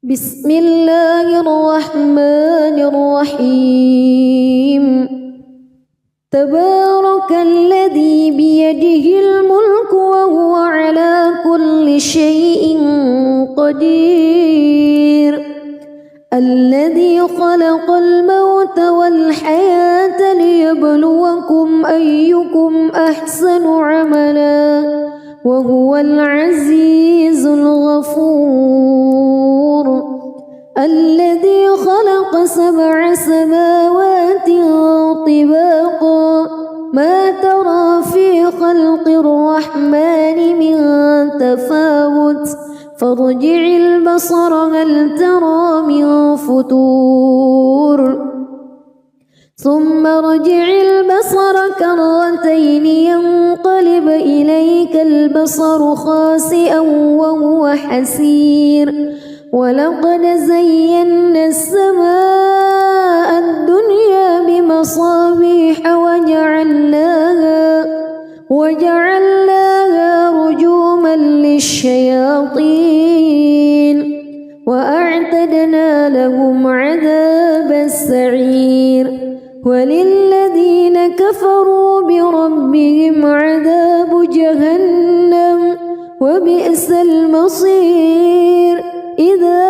بسم الله الرحمن الرحيم تبارك الذي بيده الملك وهو على كل شيء قدير الذي خلق الموت والحياة ليبلوكم أيكم أحسن عملا وهو العزيز الغفور الذي خلق 7 سماوات طباقا ما ترى في خلق الرحمن من تفاوت فارجع البصر هل ترى من فتور ثم ارجع البصر كرتين ينقلب إليك البصر خاسئا وهو حسير ولقد زينا السماء الدنيا بمصابيح وجعلناها رجوما للشياطين وأعتدنا لهم عذاب السعير وللذين كفروا بربهم عذاب جهنم وبئس المصير إذا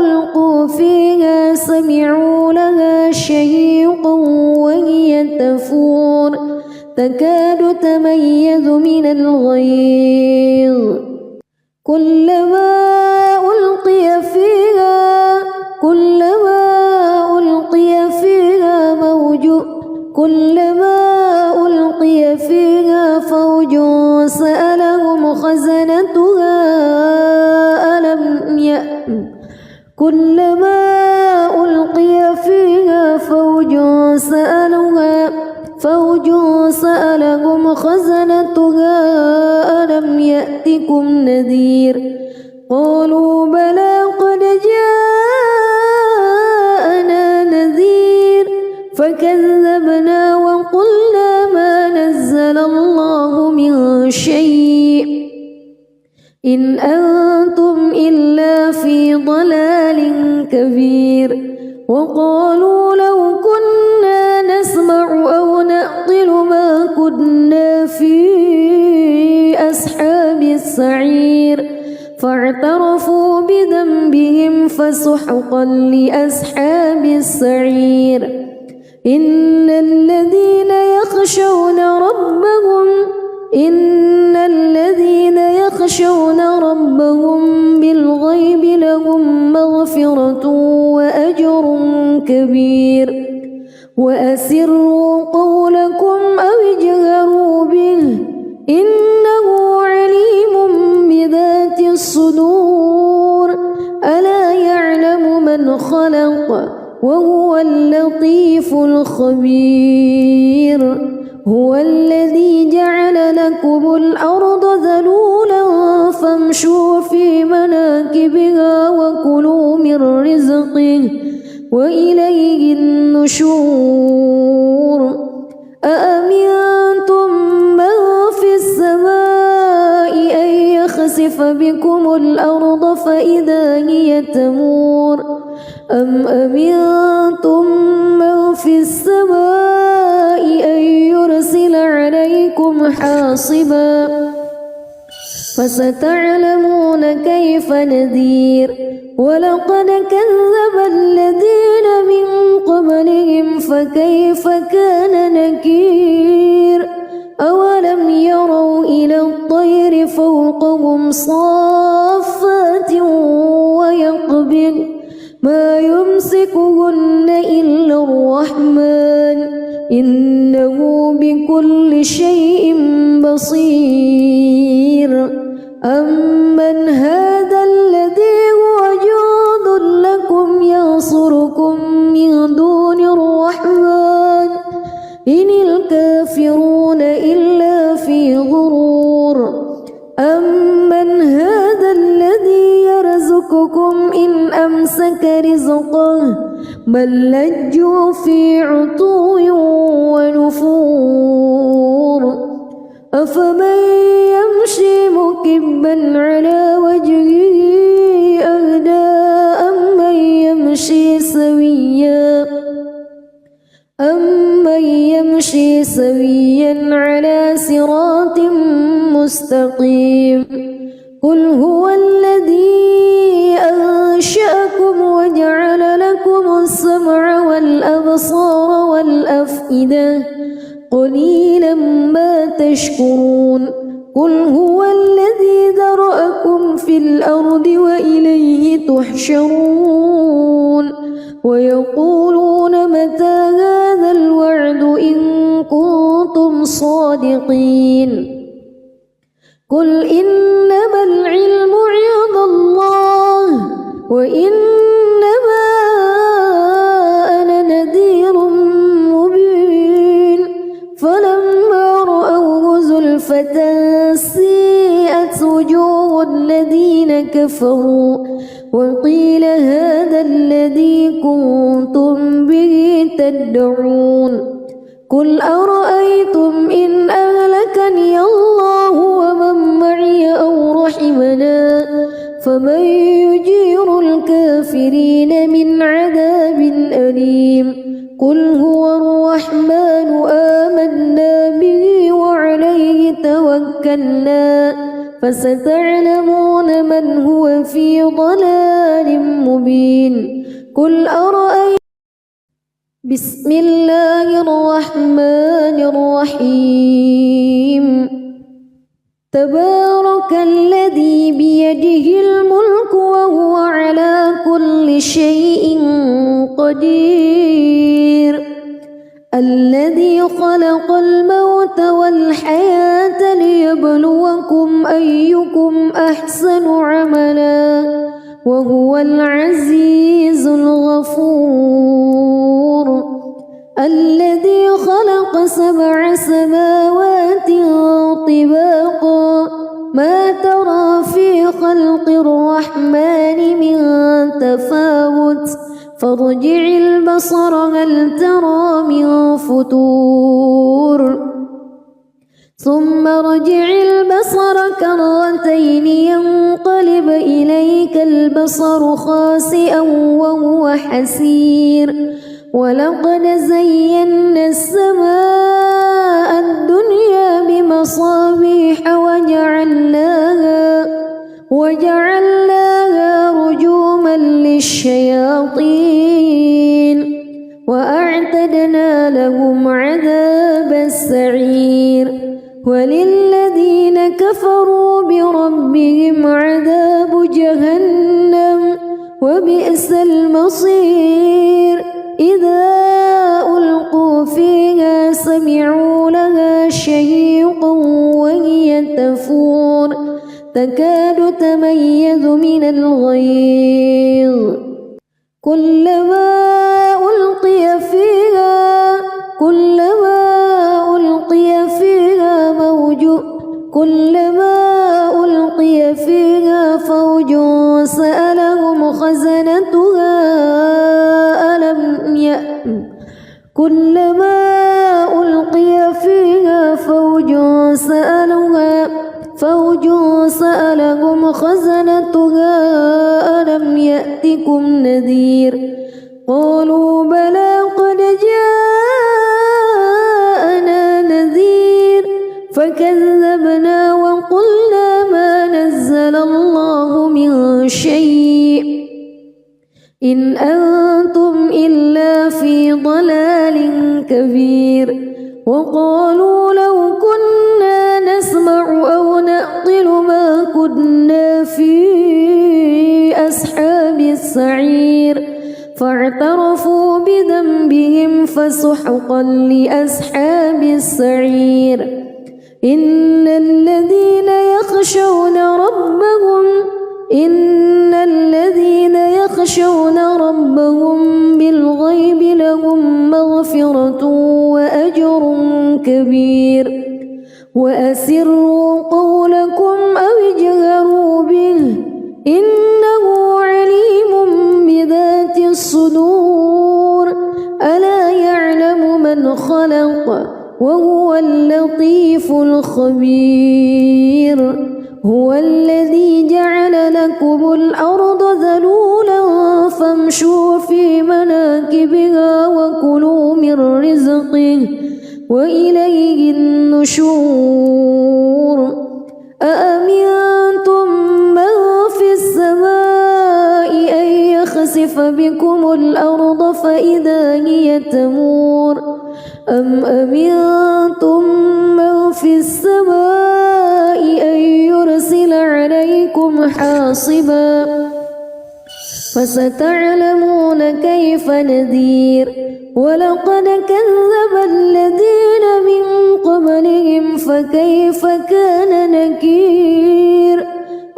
ألقوا فيها سمعوا لها شهيقا وهي تفور تكاد تميز من الغيظ كلما ألقي فيها فوج سألهم خزنتها ألم يأتكم نذير قالوا بلى قد جاءنا نذير فكذبنا وقلنا ما نزل الله من شيء إن أنتم إلا في ضلال كبير وقالوا لو كنا نسمع أو نعقل ما كنا في أصحاب السعير فاعترفوا بذنبهم فسحقا لأصحاب السعير إن الذين يخشون ربهم بالغيب لهم مغفرة وأجر كبير وأسروا قولكم أو اجهروا به إنه عليم بذات الصدور ألا يعلم من خلق وهو اللطيف الخبير هو الذي جعل لكم الأرض ذلولا فامشوا في مناكبها وكلوا من رزقه وإليه النشور أأمنتم من في السماء أن يخسف بكم الأرض فإذا هي تمور أم أمنتم من في السماء أن يرسل عليكم حاصبا فستعلمون كيف نذير ولقد كذب الذين من قبلهم فكيف كان نكير أولم يروا إلى الطير فوقهم صافات ويقبض ما يمسكهن إلا الرحمن إنه بكل شيء بصير أمن هذا الذي هو جند لكم ينصركم من دون الرحمن إن الكافرون إلا في غرور أمن هذا الذي يرزقكم إن أمسك رزقه بل لجوا في عتو ونفور أفمن يمشي مكبا على وجهه أهدى سويا على صراط مستقيم قل هو الذي أنشأكم وجعل لكم السمع والأبصار والأفئدة قليلا ما تشكرون قل هو الذي ذرأكم في الأرض وإليه تحشرون ويقولون متى هذا الوعد إن كنتم صادقين قل إنما العلم عند الله وإنما أنا نذير مبين فلما رأوه زلفة سيئت وجوه الذين كفروا وقيل هذا الذي كنتم به تدعون قل أرأيتم إن أهلكني الله ومن معي أو رحمنا فمن يجير الكافرين من عذاب أليم قل هو الرحمن آمنا به وعليه توكلنا فستعلمون من هو في ضلال مبين قل أرأيتم بسم الله الرحمن الرحيم تبارك الذي بيده الملك وهو على كل شيء قدير الذي خلق الموت والحياة ليبلوكم أيكم أحسن عملا وهو العزيز الغفور الذي خلق 7 سماوات طباقا ما ترى في خلق الرحمن من تفاوت فارجع البصر هل ترى من فتور ثم ارجع البصر كرتين ينقلب إليك البصر خاسئا وهو حسير ولقد زينا السماء الدنيا بمصابيح وجعلناها رجوما للشياطين وأعتدنا لهم عذاب السعير وللذين كفروا بربهم عذاب جهنم وبئس المصير إذا ألقوا فيها سمعوا لها شهيقا وهي تفور تكاد تميز من الغيظ كلما ألقي فيها فوج سألهم خزنتها ألم يأتكم نذير قالوا بلى قد جاءنا نذير فكذبنا وقلنا ما نزل الله من شيء إن أنتم إلا في ضلال كبير وقالوا لو كنا نسمع أو نعقل ما كنا في أصحاب السعير فاعترفوا بذنبهم فسحقا لأصحاب السعير إن الذين يخشون ربهم بالغيب لهم مغفرة وأجر كبير وأسروا قولكم أو اجهروا به إنه عليم بذات الصدور ألا يعلم من خلق وهو اللطيف الخبير هو الذي جعل لكم الأرض ذلولا فامشوا في مناكبها وكلوا من رزقه وإليه النشور أأمنتم من في السماء أن يخسف بكم الأرض فإذا هي تمور أم أمنتم من في السماء أن يرسل عليكم حاصبا فستعلمون كيف نذير ولقد كذب الذين من قبلهم فكيف كان نكير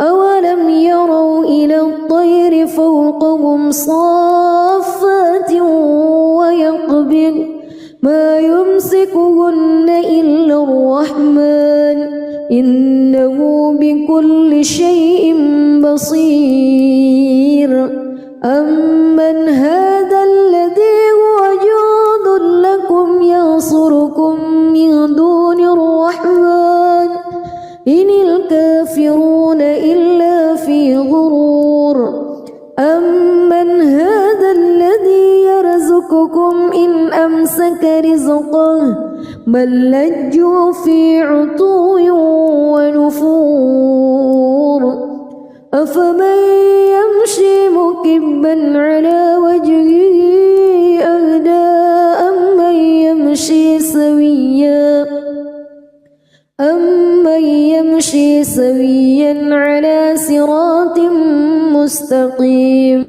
أولم يروا إلى الطير فوقهم صافات ويقبض ما يمسكهن إلا الرحمن إنه بكل شيء بصير أمن هذا الذي هو جند لكم ينصركم من دون الرحمن إن الكافرون إلا في غرور أمن هذا الذي يرزقكم إن أمسك رزقه بل لجوا في عتو ونفور أفمن يمشي مكبا على وجهه أهدى أمن يمشي سويا على صراط مستقيم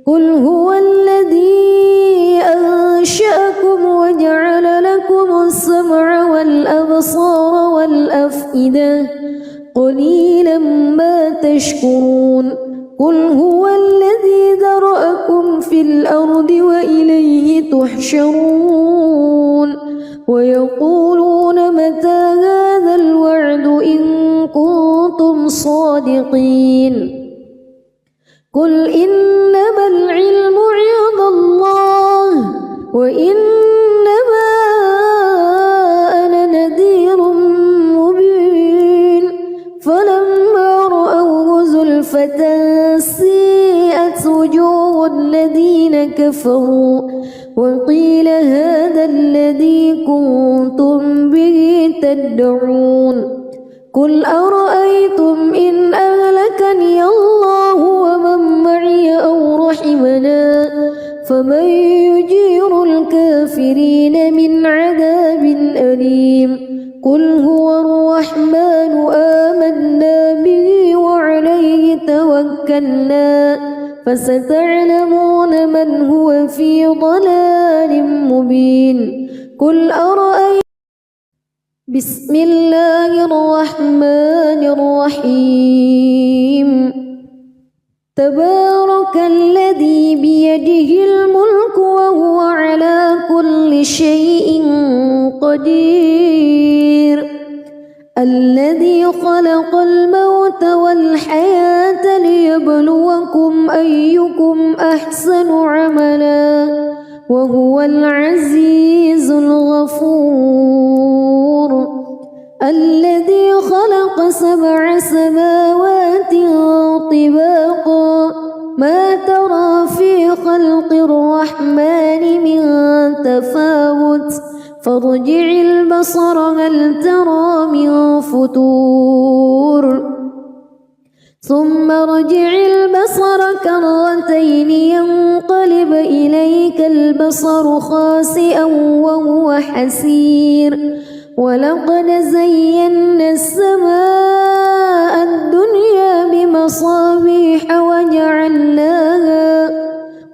قل هو الذي أنشأكم وجعل لكم السمع والأبصار والأفئدة قليلا ما تشكرون قل هو الذي ذرأكم في الأرض وإليه تحشرون ويقولون متى هذا الوعد إن كنتم صادقين قل إنما العلم عند الله وإنما أنا نذير مبين فلما رأوه زلفة سيئت وجوه الذين كفروا وقيل هذا الذي كنتم به تدعون قل أرأيتم إن أهلكني الله ومن معي أو رحمنا فمن يجير الكافرين من عذاب أليم قل هو الرحمن آمنا به وعليه توكلنا فستعلمون من هو في ضلال مبين قل أرأيتم بسم الله الرحمن الرحيم تبارك الذي بيده الملك وهو على كل شيء قدير الذي خلق الموت والحياة ليبلوكم أيكم أحسن عملا وهو العزيز الغفور الذي خلق 7 سماوات طباقا ما ترى في خلق الرحمن من تفاوت فارجع البصر هل ترى من فتور ثم ارجع البصر كرتين ينقلب إليك البصر خاسئا وهو حسير ولقد زينا السماء الدنيا بمصابيح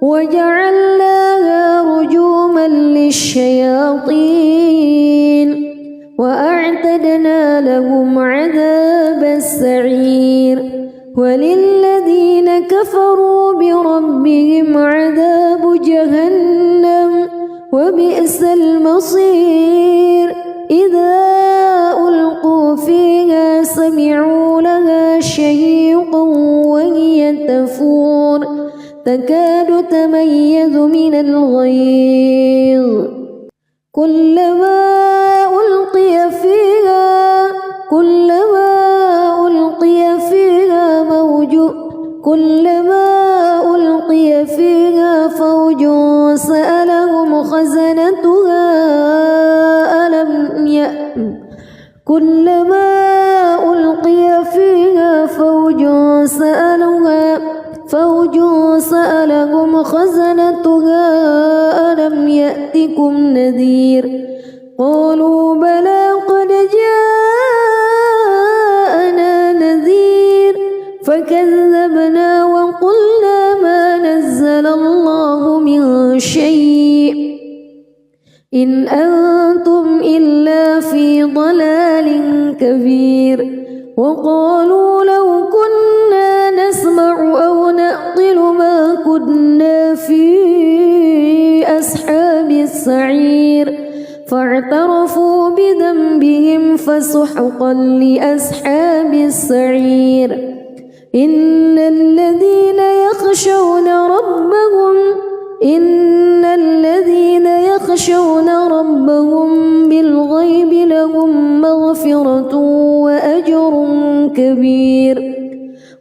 وجعلناها رجوما للشياطين وأعتدنا لهم عذاب السعير وللذين كفروا بربهم عذاب جهنم وبئس المصير إذا ألقوا فيها سمعوا لها شهيقا وهي تفور تكاد تميز من الغيظ كلما ألقي فيها فوج سألهم خزنتها كلما ألقي فيها فوج سألهم خزنتها ألم يأتكم نذير قالوا بلى قد جاءنا نذير فكذبنا وقلنا ما نزل الله من شيء إن أنتم إلا في ضلال كبير وقالوا لو كنا نسمع أو نعقل ما كنا في أصحاب السعير فاعترفوا بذنبهم فسحقا لأصحاب السعير إن الذين يخشون ربهم بالغيب لهم مغفرة وأجر كبير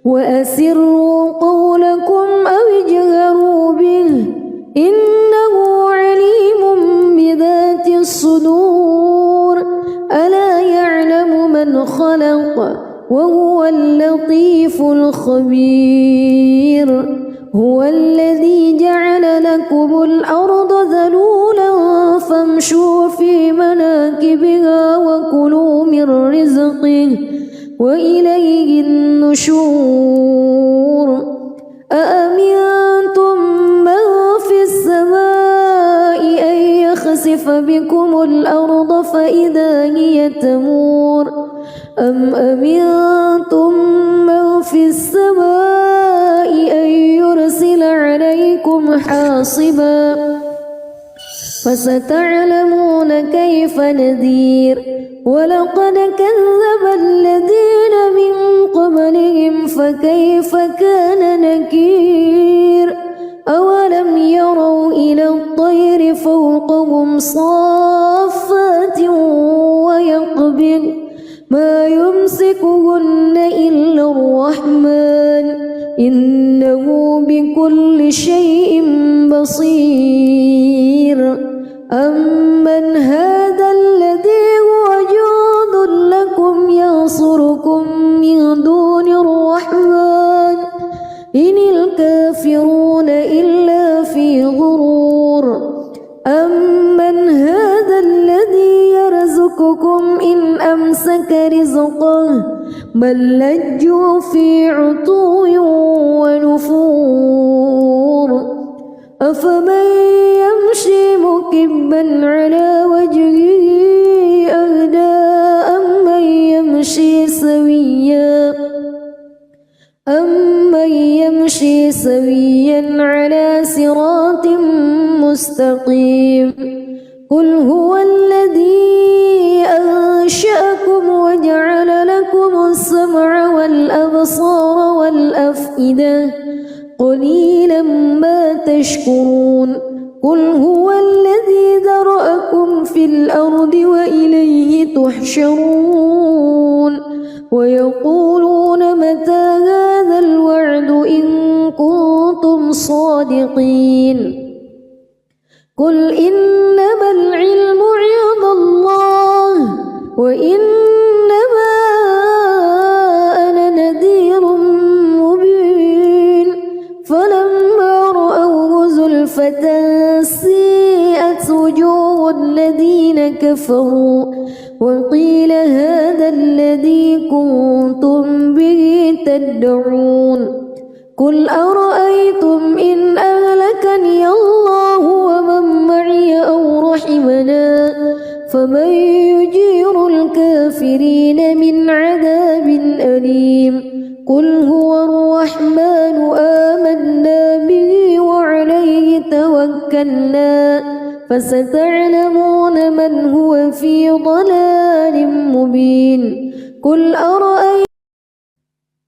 وأسروا قولكم أو اجهروا به إنه عليم بذات الصدور ألا يعلم من خلق وهو اللطيف الخبير هو الذي جعل لكم الأرض ذلولا فامشوا في مناكبها وكلوا من رزقه وإليه النشور أأمنتم من في السماء أن يخسف بكم الأرض فإذا هي تمور أم أمنتم من في السماء أن يرسل عليكم حاصبا فستعلمون كيف نذير ولقد كذب الذين من قبلهم فكيف كان نكير أولم يروا إلى الطير فوقهم صافات ويقبض ما يمسكهن إلا الرحمن إنه بكل شيء بصير أمن هذا الذي هو جند لكم ينصركم من دون الرحمن إن الكافرون إلا في غرور أمن هذا الذي يرزقكم إن أمسك رزقه بل لجوا في عتو ونفور أفمن يمشي مكبا على وجهه أهدى أمن يمشي سويا على صراط مستقيم قل هو الذي أنشأكم وجعل لكم السمع والأبصار والأفئدة قليلا ما تشكرون قل هو الذي ذرأكم في الأرض وإليه تحشرون ويقولون متى هذا الوعد إن كنتم صادقين قل إنما العلم عند الله وإنما أنا نذير مبين فلما رأوه زلفة سيئت وجوه الذين كفروا وقيل هذا الذي كنتم به تدعون قل أرأيتم إن أهلكني الله ومن معي أو رحمنا فمن يجير الكافرين من عذاب أليم قل هو الرحمن آمنا به وعليه توكلنا فستعلمون من هو في ضلال مبين قل أرأيتم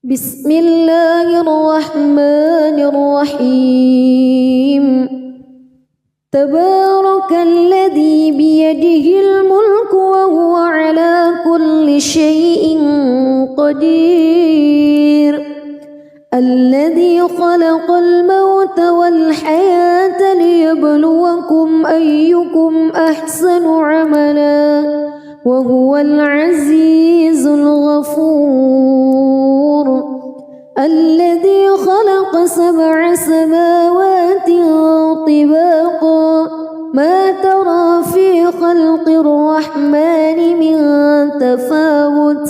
بسم الله الرحمن الرحيم تبارك الذي بيده الملك وهو على كل شيء قدير الذي خلق الموت والحياة ليبلوكم أيكم أحسن عملا وهو العزيز الغفور الذي خلق 7 سماوات طباقا ما ترى في خلق الرحمن من تفاوت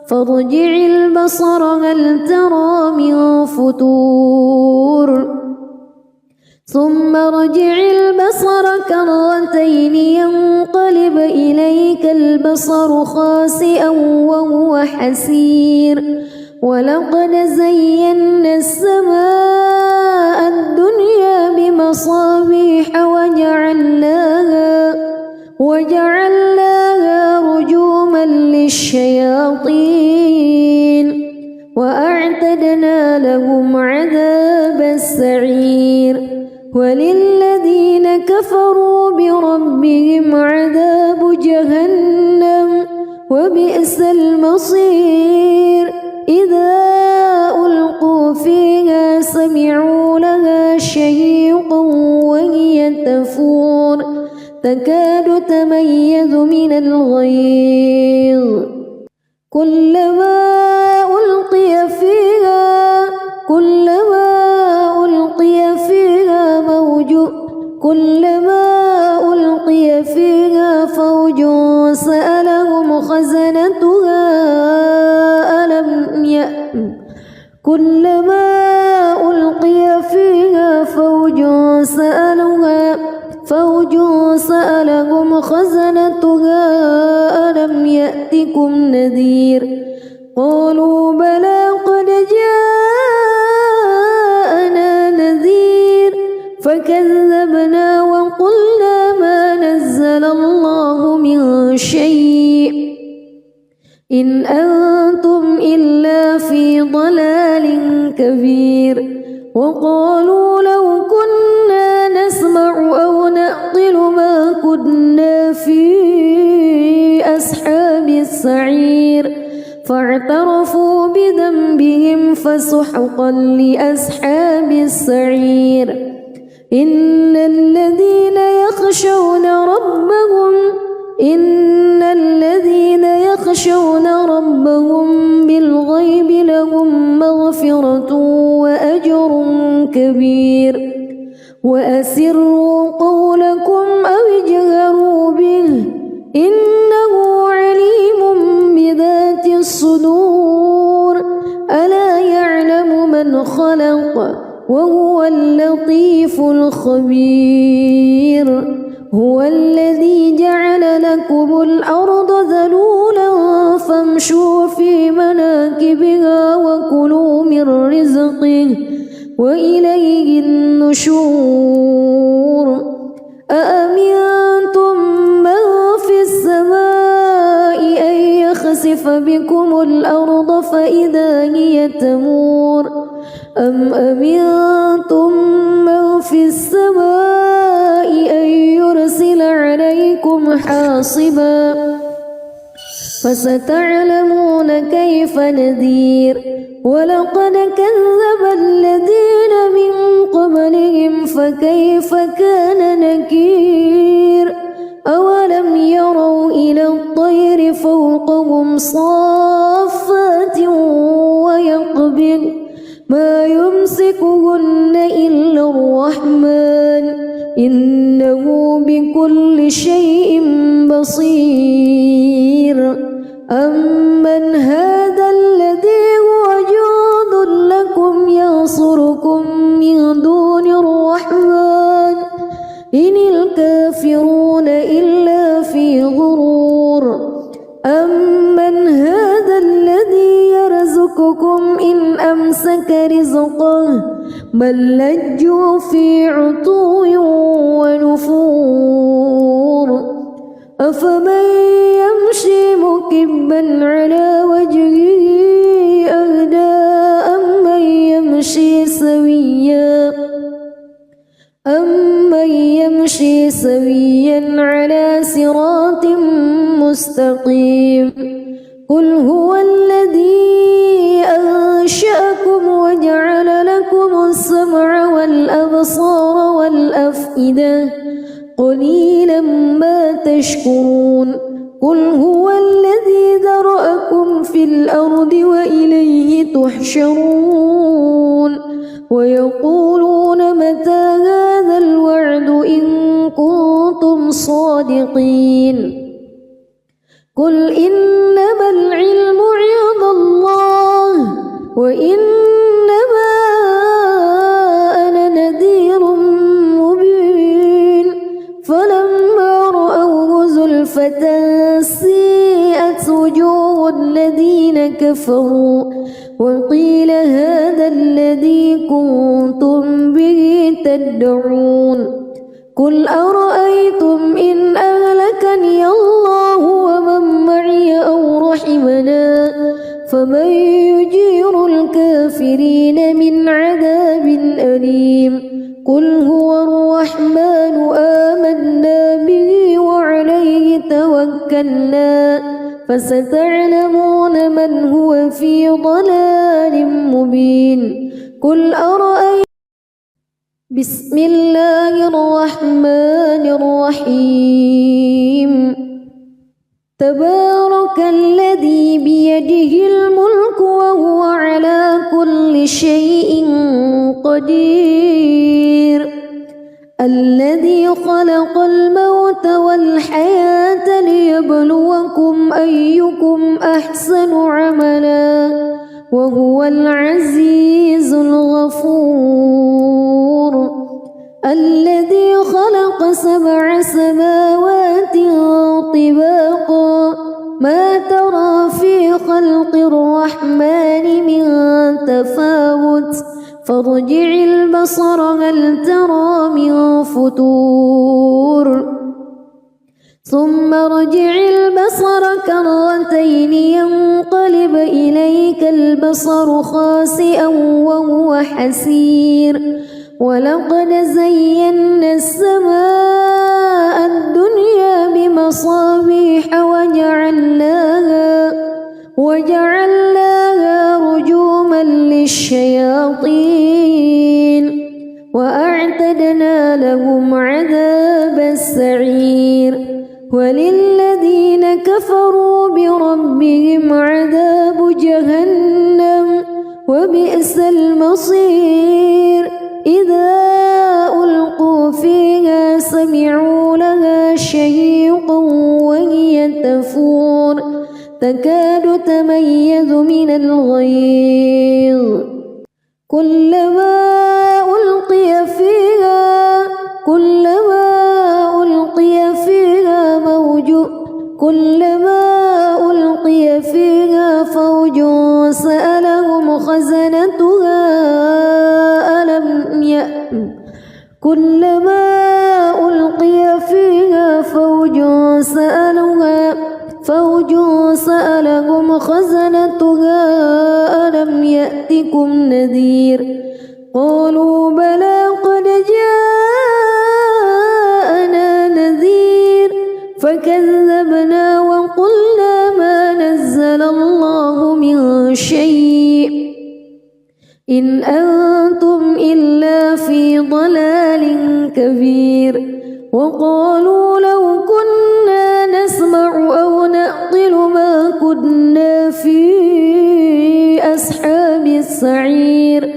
فارجع البصر هل ترى من فطور ثم ارجع البصر كرتين ينقلب إليك البصر خاسئا وهو حسير ولقد زينا السماء الدنيا بمصابيح وجعلناها رجوما للشياطين وأعتدنا لهم عذاب السعير وللذين كفروا بربهم عذاب جهنم وبئس المصير إذا ألقوا فيها سمعوا لها شهيقا وهي تفور تكاد تميز من الغيظ كلما ألقي فيها فوج سألهم خزنتها ألم يأتكم نذير قالوا بلى قد جاءنا نذير فكذبنا وقلنا ما نزل الله من شيء إن أنتم إلا في ضلال كبير وقالوا لو كنا نسمع أو نعقل ما كنا في أصحاب السعير فاعترفوا بذنبهم فسحقا لأصحاب السعير إن الذين يخشون ربهم بالغيب لهم مغفرة وأجر كبير وأسروا قولكم أو اجهروا به إنه عليم بذات الصدور ألا يعلم من خلق وهو اللطيف الخبير هو الذي جعل لكم الأرض ذلولا فامشوا في مناكبها وكلوا من رزقه وإليه النشور أأمنتم من في السماء أن يخسف بكم الأرض فإذا هي تمور أم أمنتم من في السماء أن يرسل عليكم حاصبا فستعلمون كيف نذير ولقد كذب الذين من قبلهم فكيف كان نكير أولم يروا إلى الطير فوقهم صافات ويقبض ما يمسكهن إلا الرحمن إنه بكل شيء بصير أمن هذا الذي هو جند لكم ينصركم من دون الرحمن إن الكافرون إلا في غرور أمن هذا الذي يرزقكم إن أمسك رزقه بل لجوا في عتو ونفور أفمن يمشي مكبا على وجهه أهدى أمن يمشي سويا على صراط مستقيم قل هو الذي أنشأكم وجعل لكم السمع والأبصار والأفئدة قليلا ما تشكرون قل هو يحشرون ويقولون متى هذا الوعد إن كنتم صادقين قل إنما العلم عند الله وإنما أنا نذير مبين فلما رأوه زلفة سيئت وجوه الذين كفروا وقيل هذا الذي كنتم به تدعون قل أرأيتم إن أهلكني الله ومن معي أو رحمنا فمن يجير الكافرين من عذاب أليم قل هو الرحمن آمنا به وعليه توكلنا فستعلمون من هو في ضلال مبين قل أرأيتم بسم الله الرحمن الرحيم تبارك الذي بيده الملك وهو على كل شيء قدير الذي خلق الموت والحياة ليبلوكم أيكم أحسن عملا وهو العزيز الغفور الذي خلق 7 سماوات طباقا ما ترى في خلق الرحمن من تفاوت فارجع البصر هل ترى من فتور ثم ارجع البصر كرتين ينقلب إليك البصر خاسئا وهو حسير ولقد زينا السماء الدنيا بمصابيح وجعلناها رجوما للشياطين وأعتدنا لهم عذاب السعير وللذين كفروا بربهم عذاب جهنم وبئس المصير إذا ألقوا فيها سمعوا لها شهيقا وهي تفور تكاد تميز من الغيظ كلما ألقي فيها فوج سألهم خزنتها كلما ألقي فيها فوج سألهم خزنتها ألم يأتكم نذير قالوا بلى قد جاءنا نذير فكذبنا وقلنا ما نزل الله من شيء إن أنتم إلا في ضلال كبير وقالوا لو كنا نسمع أو نعقل ما كنا في أصحاب السعير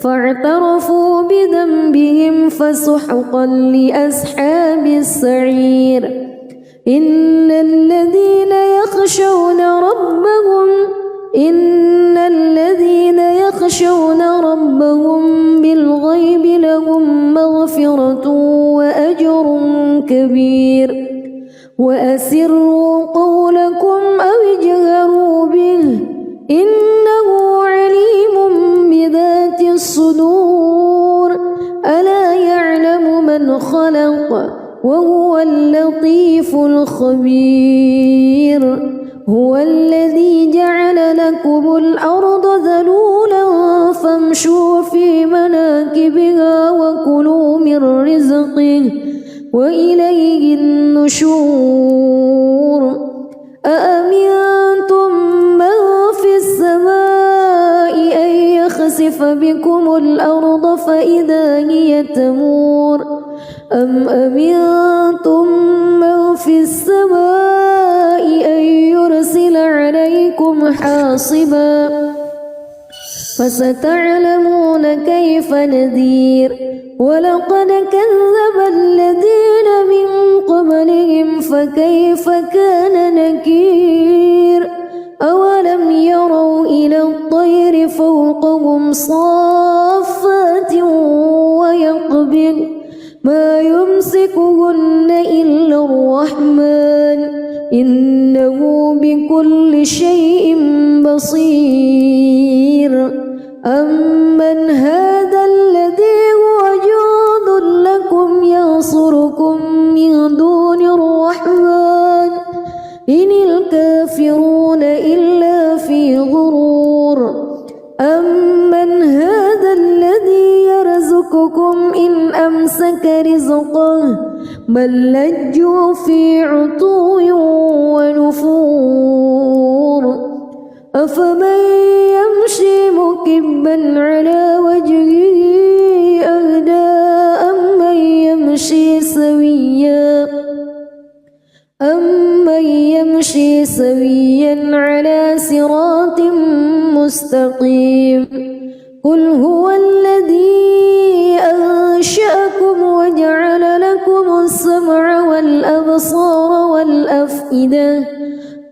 فاعترفوا بذنبهم فسحقا لأصحاب السعير إن الذين يخشون ربهم بالغيب لهم مغفرة وأجر كبير وأسروا قولكم أو اجهروا به إنه عليم بذات الصدور ألا يعلم من خلق وهو اللطيف الخبير هو الذي جعل لكم الأرض ذلولا فامشوا في مناكبها وكلوا من رزقه وإليه النشور أأمنتم من في السماء أن يخسف بكم الأرض فإذا هي تمور أم أمنتم من في السماء أن يرسل عليكم حاصبا فستعلمون كيف نذير ولقد كذب الذين من قبلهم فكيف كان نكير أولم يروا إلى الطير فوقهم صافات ويقبض ما يمسكهن إلا الرحمن إنه بكل شيء بصير أمن هذا الذي هو جند لكم ينصركم من دون الرحمن إن الكافرون إلا في غرور أمن هذا الذي يرزقكم إن أمسك رزقه بل لجوا في عتو ونفور أفمن يمشي مكبا على وجهه أهدى أمن يمشي سويا على صراط مستقيم قل هو الذي أنشأكم وجعل لكم السمع والأبصار والأفئدة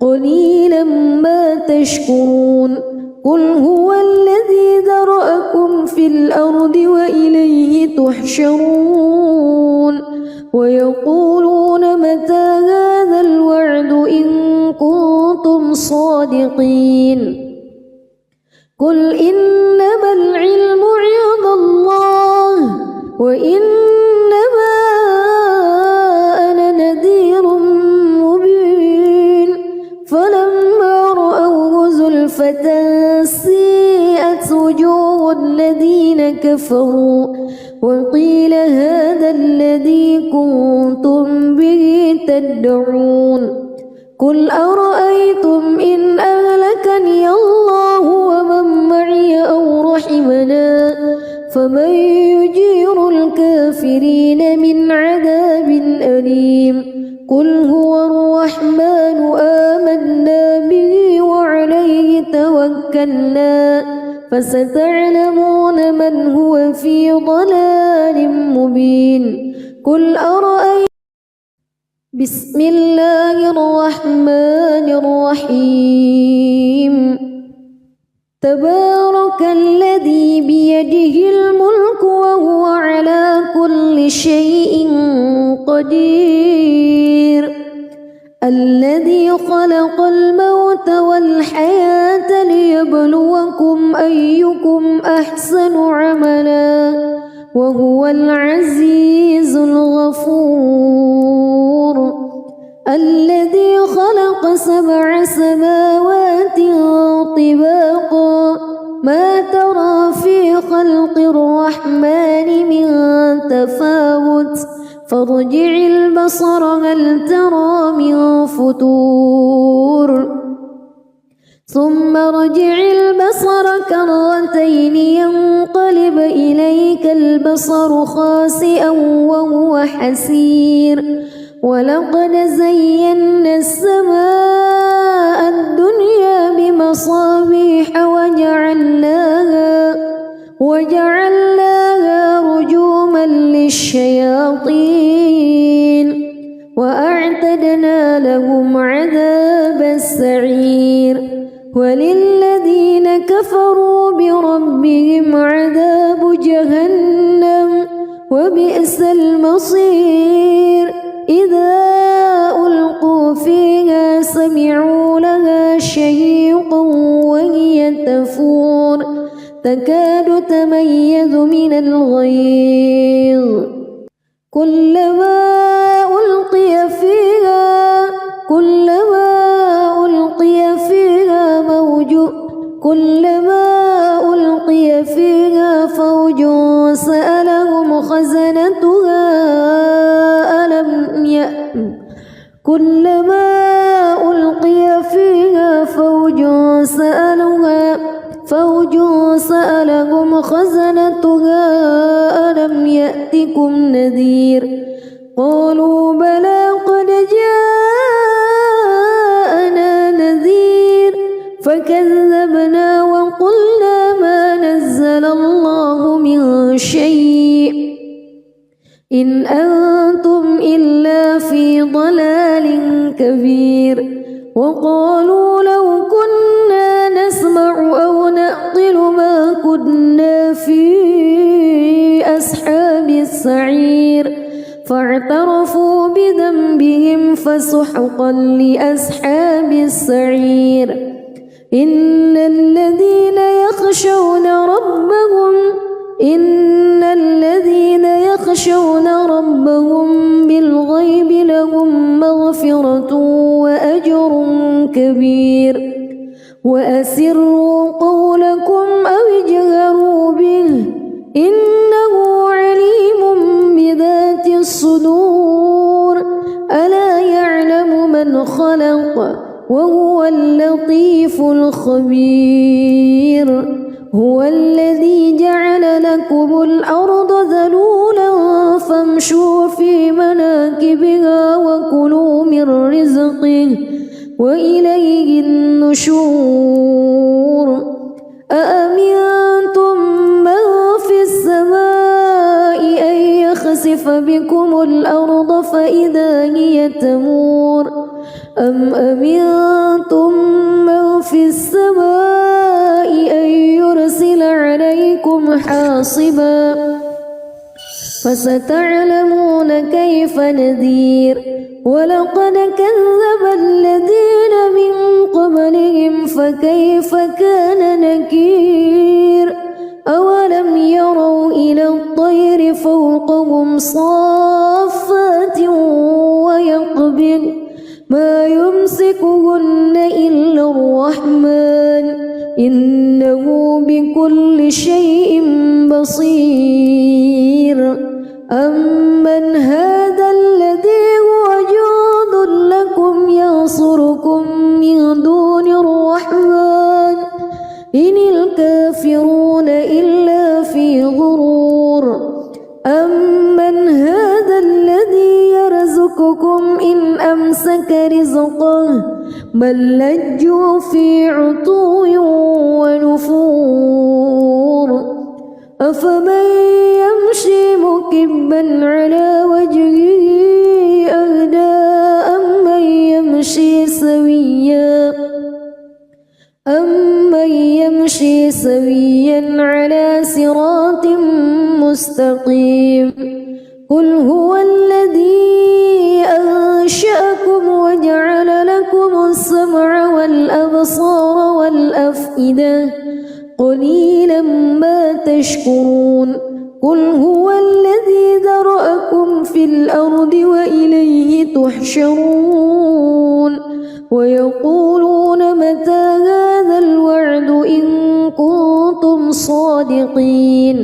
قليلا ما تشكرون قل هو الذي ذرأكم في الأرض وإليه تحشرون ويقولون متى هذا الوعد إن كنتم صادقين قل إنما العلم عند الله وإنما أنا نذير مبين فلما رأوه زلفة سيئت وجوه الذين كفروا وقيل هذا الذي كنتم به تدعون قل أرأيتم إن أهلكني الله ومن معي أو رحمنا فمن يجير الكافرين من عذاب أليم قل هو الرحمن آمنا به وعليه توكلنا فستعلمون من هو في ضلال مبين قل أرأيتم بسم الله الرحمن الرحيم تبارك الذي بيده الملك وهو على كل شيء قدير الذي خلق الموت والحياة ليبلوكم أيكم أحسن عملا وهو العزيز الغفور الذي خلق 7 سماوات طباقا ما ترى في خلق الرحمن من تفاوت فارجع البصر هل ترى من فتور ثم ارجع البصر كرتين ينقلب إليك البصر خاسئا وهو حسير ولقد زينا السماء الدنيا بمصابيح وجعلناها رجوما للشياطين وأعتدنا لهم عذاب السعير وللذين كفروا بربهم عذاب جهنم وبئس المصير إذا ألقوا فيها سمعوا لها شهيقا وهي تفور تكاد تميز من الغيظ كلما ألقي فيها فوج سألهم خزنتها كلما ألقي فيها فوج سألهم خزنتها ألم يأتكم نذير قالوا بلى قد جاءنا نذير فكذبنا وقلنا ما إن أنتم إلا في ضلال كبير وقالوا لو كنا نسمع أو نعقل ما كنا في أصحاب السعير فاعترفوا بذنبهم فسحقا لأصحاب السعير إن الذين يخشون ربهم بالغيب لهم مغفرة وأجر كبير وأسروا قولكم أو اجهروا به إنه عليم بذات الصدور ألا يعلم من خلق وهو اللطيف الخبير هو الذي جعل لكم الأرض ذلولا فامشوا في مناكبها وكلوا من رزقه وإليه النشور أأمنتم من في السماء أن يخسف بكم الأرض فإذا هي تمور أم أمنتم من في السماء أن يرسل عليكم حاصبا فستعلمون كيف نذير ولقد كذب الذين من قبلهم فكيف كان نكير أولم يروا إلى الطير فوقهم صافات ويقبض ما يمسكهن إلا الرحمن إنه بكل شيء بصير أمن هذا الذي هو جند لكم ينصركم من دون الرحمن إن الكافرون إلا في غرور أمن هذا الذي يرزقكم إن أمسك رزقه بل لجوا في عتو ونفور أفمن يمشي مكبا على وجهه أهدى أمن يمشي سويا على صراط مستقيم قل هو الذي أنشأكم وجعل لكم السمع والأبصار والأفئدة قليلا ما تشكرون قل هو الذي ذرأكم في الأرض وإليه تحشرون ويقولون متى هذا الوعد إن كنتم صادقين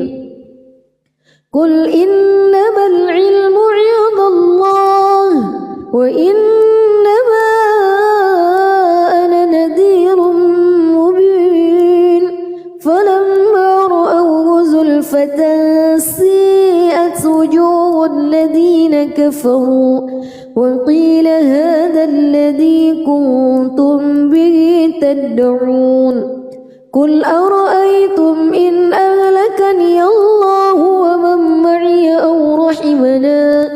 قل إنما العلم عند الله وإنما أنا نذير مبين فلما رأوه زلفة سيئت وجوه الذين كفروا وقيل هذا الذي كنتم به تدعون قل أرأيتم إن أهلكني الله ومن معي أو رحمنا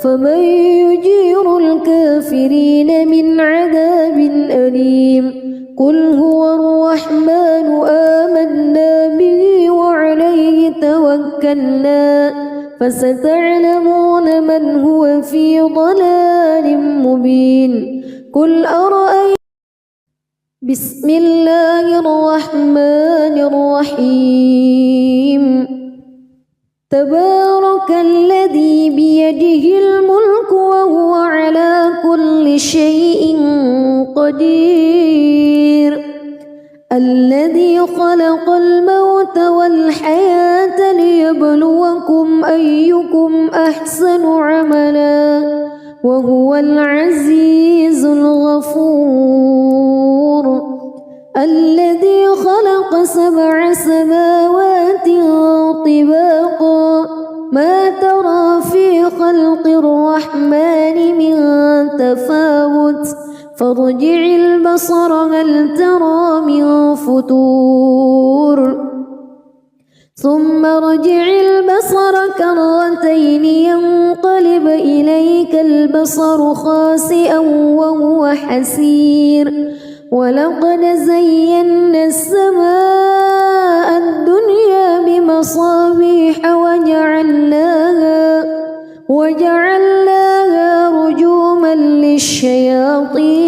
فمن يجير الكافرين من عذاب أليم قل هو الرحمن آمنا به وعليه توكلنا فستعلمون من هو في ضلال مبين قل أرأيتم بسم الله الرحمن الرحيم تبارك الذي بيده الملك وهو على كل شيء قدير الذي خلق الموت والحياة ليبلوكم أيكم أحسن عملا وهو العزيز الغفور الذي خلق 7 سماوات طباقا ما ترى في خلق الرحمن من تفاوت فارجع البصر هل ترى من فتور ثم ارجع البصر كرتين ينقلب إليك البصر خاسئا وهو حسير ولقد زينا السماء الدنيا بمصابيح وجعلناها رجوما للشياطين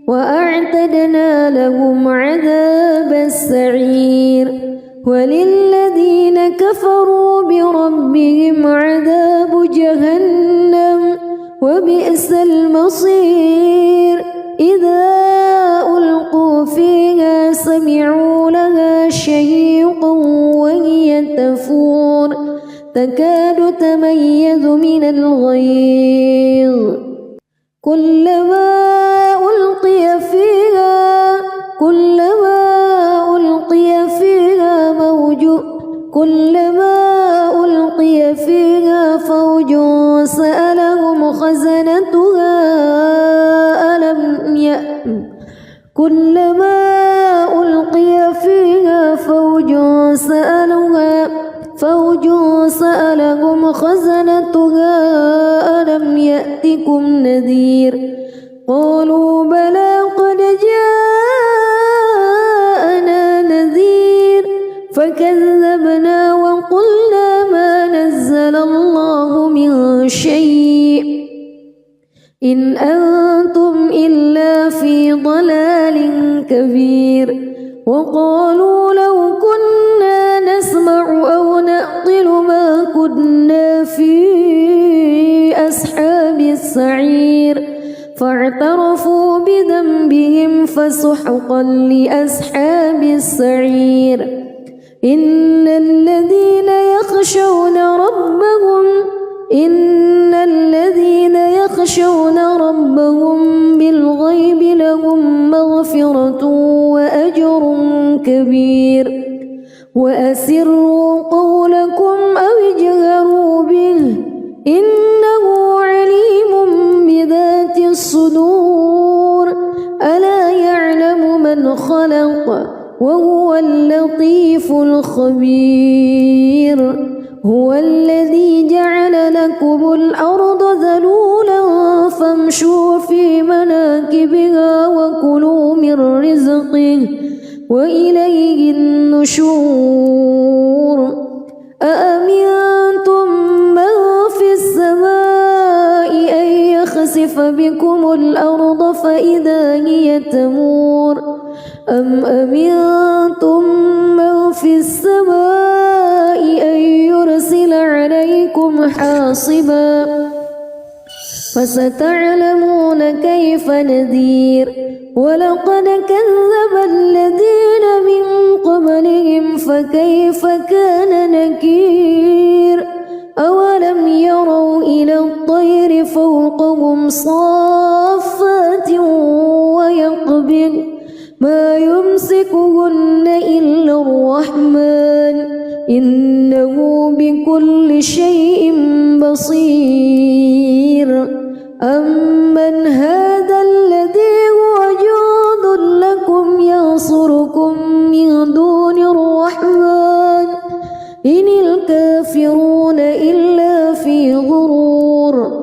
وأعتدنا لهم عذاب السعير وللذين كفروا بربهم عذاب جهنم وبئس المصير إذا ألقوا فيها سمعوا لها شهيقا وهي تفور تكاد تميز من الغيظ كلما ألقي فيها فوج سألهم خزنتها ألم يأتكم نذير قالوا بلى قد جاءنا نذير فكذبنا وقلنا ما نزل الله من شيء إن أنتم إلا في ضلال كبير وقالوا لو كنا نسمع أو نعقل ما كنا في أصحاب السعير فاعترفوا بذنبهم فسحقا لأصحاب السعير إن الذين يخشون ربهم بالغيب لهم مغفرة وأجر كبير وأسروا قولكم أو اجهروا به إنه عليم بذات الصدور ألا يعلم من خلق وهو اللطيف الخبير هو الذي جعل لكم الأرض ذلولا فامشوا في مناكبها وكلوا من رزقه وإليه النشور أأمنتم من في السماء أن يخسف بكم الأرض فإذا هي تمور أم أمنتم من في السماء أن يرسل عليكم حاصبا فستعلمون كيف نذير ولقد كذب الذين من قبلهم فكيف كان نكير أولم يروا إلى الطير فوقهم صافات ويقبض ما يمسكهن إلا الرحمن إنه بكل شيء بصير أمن هذا الذي هو جند لكم ينصركم من دون الرحمن إن الكافرون إلا في غرور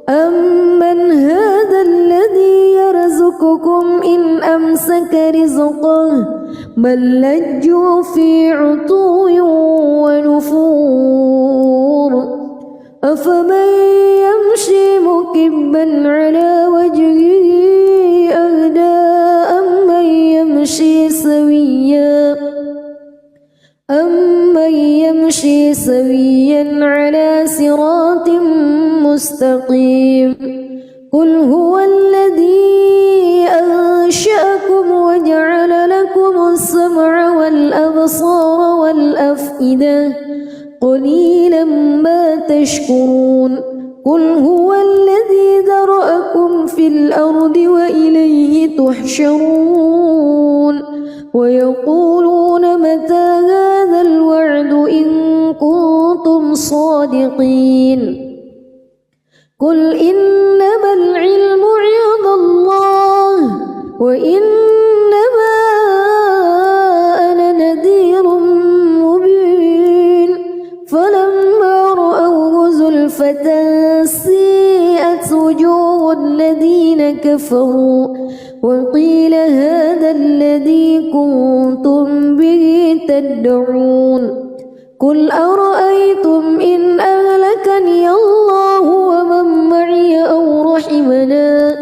أمن هذا الذي يرزقكم إن أمسك رزقه بل لجوا في عتو ونفور أفمن يمشي مكبا على وجهه أهدى أمن يمشي سويا على صراط مستقيم قل هو الذي أنشأكم وجعل لكم السمع والأبصار والأفئدة قليلا ما تشكرون قل هو الذي ذرأكم في الأرض وإليه تحشرون ويقولون متى هذا الوعد إن كنتم صادقين قل إنما العلم عند الله وإنما أنا نذير أزلفت سيئت وجوه الذين كفروا وقيل هذا الذي كنتم به تدعون قل أرأيتم إن أهلكني الله ومن معي أو رحمنا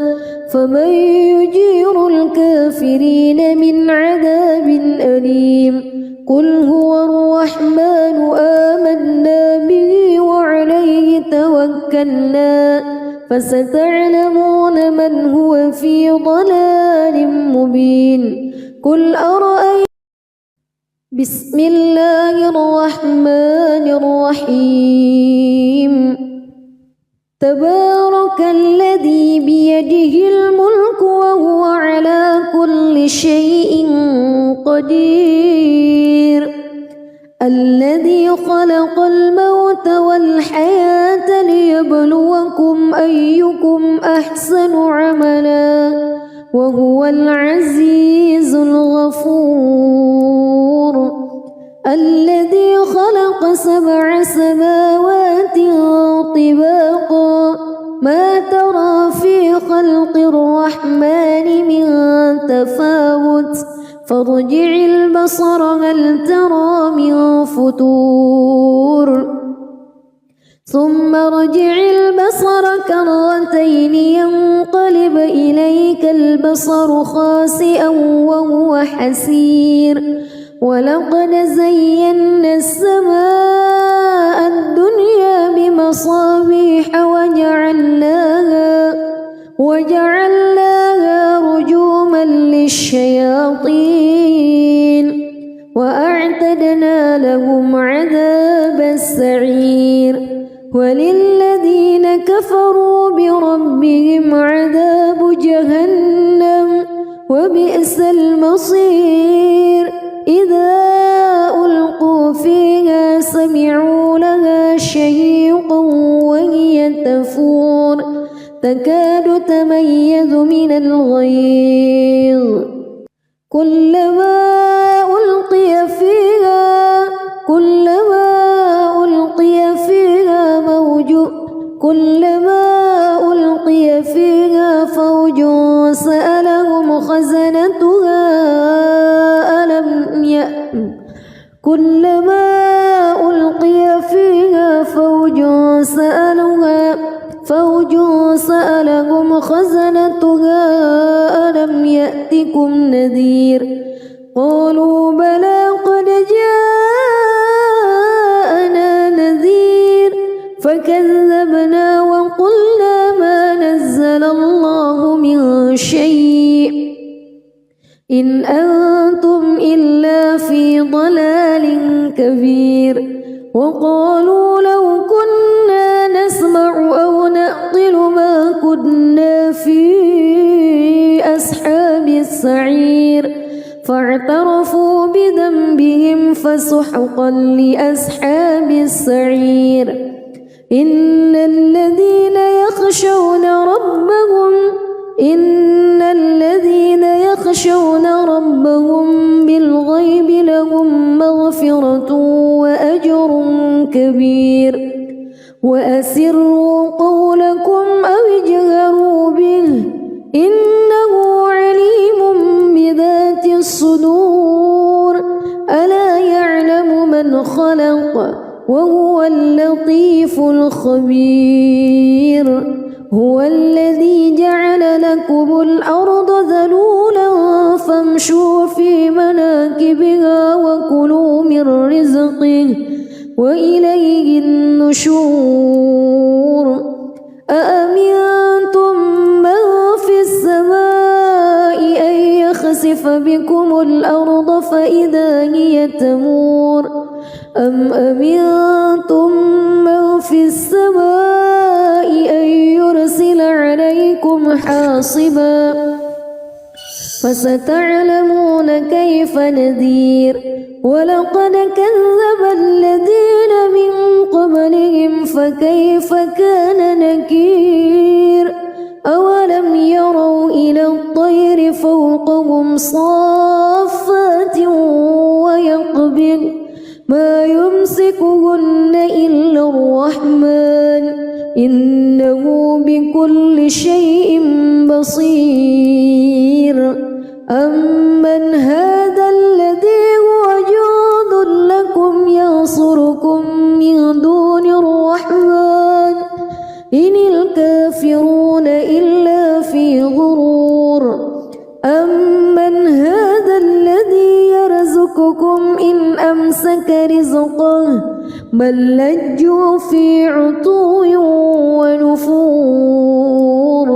فمن يجير الكافرين من عذاب أليم قل هو الرحمن آمنا به وعليه توكلنا فستعلمون من هو في ضلال مبين قل أرأيتم بسم الله الرحمن الرحيم تبارك الذي بيده الملك وهو على كل شيء قدير الذي خلق الموت والحياة ليبلوكم أيكم أحسن عملا وهو العزيز الغفور الذي خلق 7 سماوات طباقا ما ترى في خلق الرحمن من تفاوت فارجع البصر هل ترى من فطور ثم ارجع البصر كرتين ينقلب إليك البصر خاسئا وهو حسير ولقد زينا السماء الدنيا بمصابيح وجعلناها رجوما للشياطين وأعتدنا لهم عذاب السعير وللذين كفروا بربهم عذاب جهنم وبئس المصير إذا ألقوا فيها سمعوا لها شهيقا وهي تفور تكاد تميز من الغيظ كلما ألقي فيها فوج سألهم خزنتها كلما ألقي فيها فوج سألهم خزنتها ألم يأتكم نذير قالوا بلى قد جاءنا نذير فكذبنا وقلنا ما نزل الله من شيء إن أنتم إلا في ضلال كبير وقالوا لو كنا نسمع أو نعقل ما كنا في أصحاب السعير فاعترفوا بذنبهم فسحقا لأصحاب السعير إن الذين يخشون ربهم بالغيب لهم مغفرة وأجر كبير وأسروا قولكم أو اجهروا به إنه عليم بذات الصدور ألا يعلم من خلق وهو اللطيف الخبير هو الذي جعل لكم الأرض ذلولا فامشوا في مناكبها وكلوا من رزقه وإليه النشور أأمنتم من في السماء أن يخسف بكم الأرض فإذا هي تمور أم أمنتم من في السماء أن يرسل عليكم حاصبا فستعلمون كيف نذير ولقد كذب الذين من قبلهم فكيف كان نكير أولم يروا إلى الطير فوقهم صافات ويقبض ما يمسكهن إلا الرحمن إنه بكل شيء بصير أمن هذا الذي هو جند لكم ينصركم من دون الرحمن إن الكافرون إلا في غرور أمن هذا الذي يرزقكم إن أمسك رزقه بل لجوا في عتو ونفور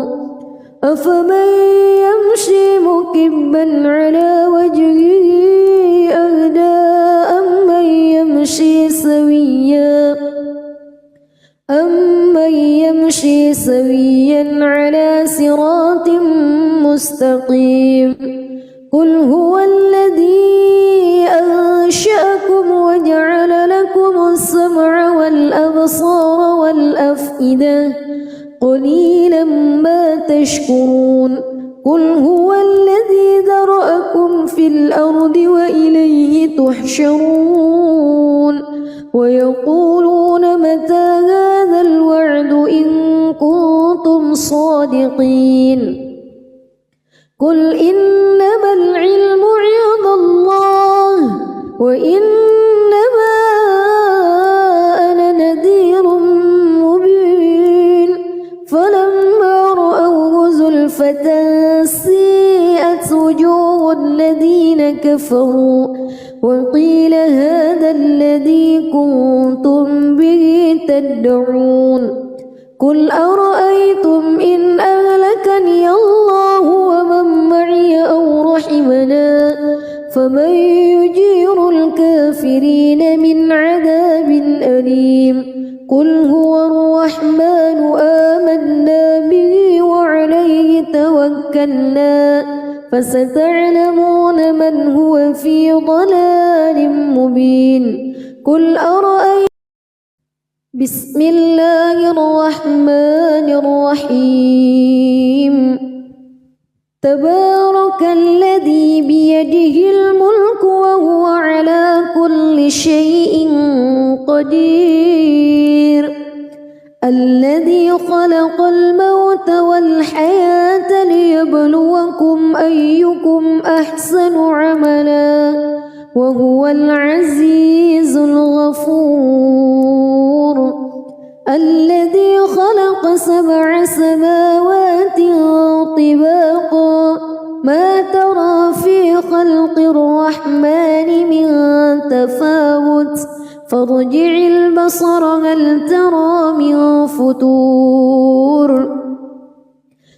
أفمن يمشي مكبا على وجهه أهدى أمن يمشي سويا على صراط مستقيم قل هو الذي أنشأكم وجعل لكم السمع والأبصار والأفئدة قليلا ما تشكرون قل هو الذي ذرأكم في الأرض وإليه تحشرون ويقولون متى هذا الوعد إن كنتم صادقين قل إنما العلم عند الله وإنما أنا نذير مبين فلما رأوه زلفة سيئت وجوه الذين كفروا وقيل هذا الذي كنتم به تدعون قل أرأيتم إن أهلكني الله ومن معي أو رحمنا فمن يجير الكافرين من عذاب أليم قل هو الرحمن آمنا به وعليه توكلنا فستعلمون من هو في ضلال مبين قل أرأيتم بسم الله الرحمن الرحيم تبارك الذي بيده الملك وهو على كل شيء قدير الذي خلق الموت والحياة ليبلوكم أيكم أحسن عملا وهو العزيز الغفور الذي خلق 7 سماوات طباقا ما ترى في خلق الرحمن من تفاوت فارجع البصر هل ترى من فتور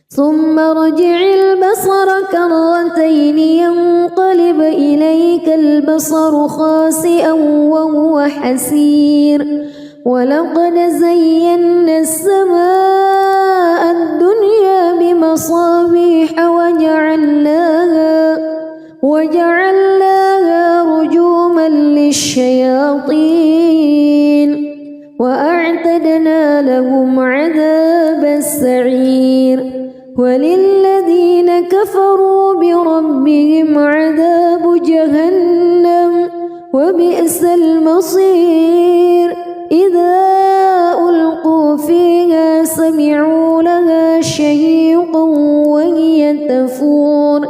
ثم ارجع البصر كرتين ينقلب إليك البصر خاسئا وهو حسير ولقد زينا السماء الدنيا بمصابيح وجعلناها رجوما للشياطين وأعتدنا لهم عذاب السعير وللذين كفروا بربهم عذاب جهنم وبئس المصير إذا ألقوا فيها سمعوا لها شهيقا وهي تفور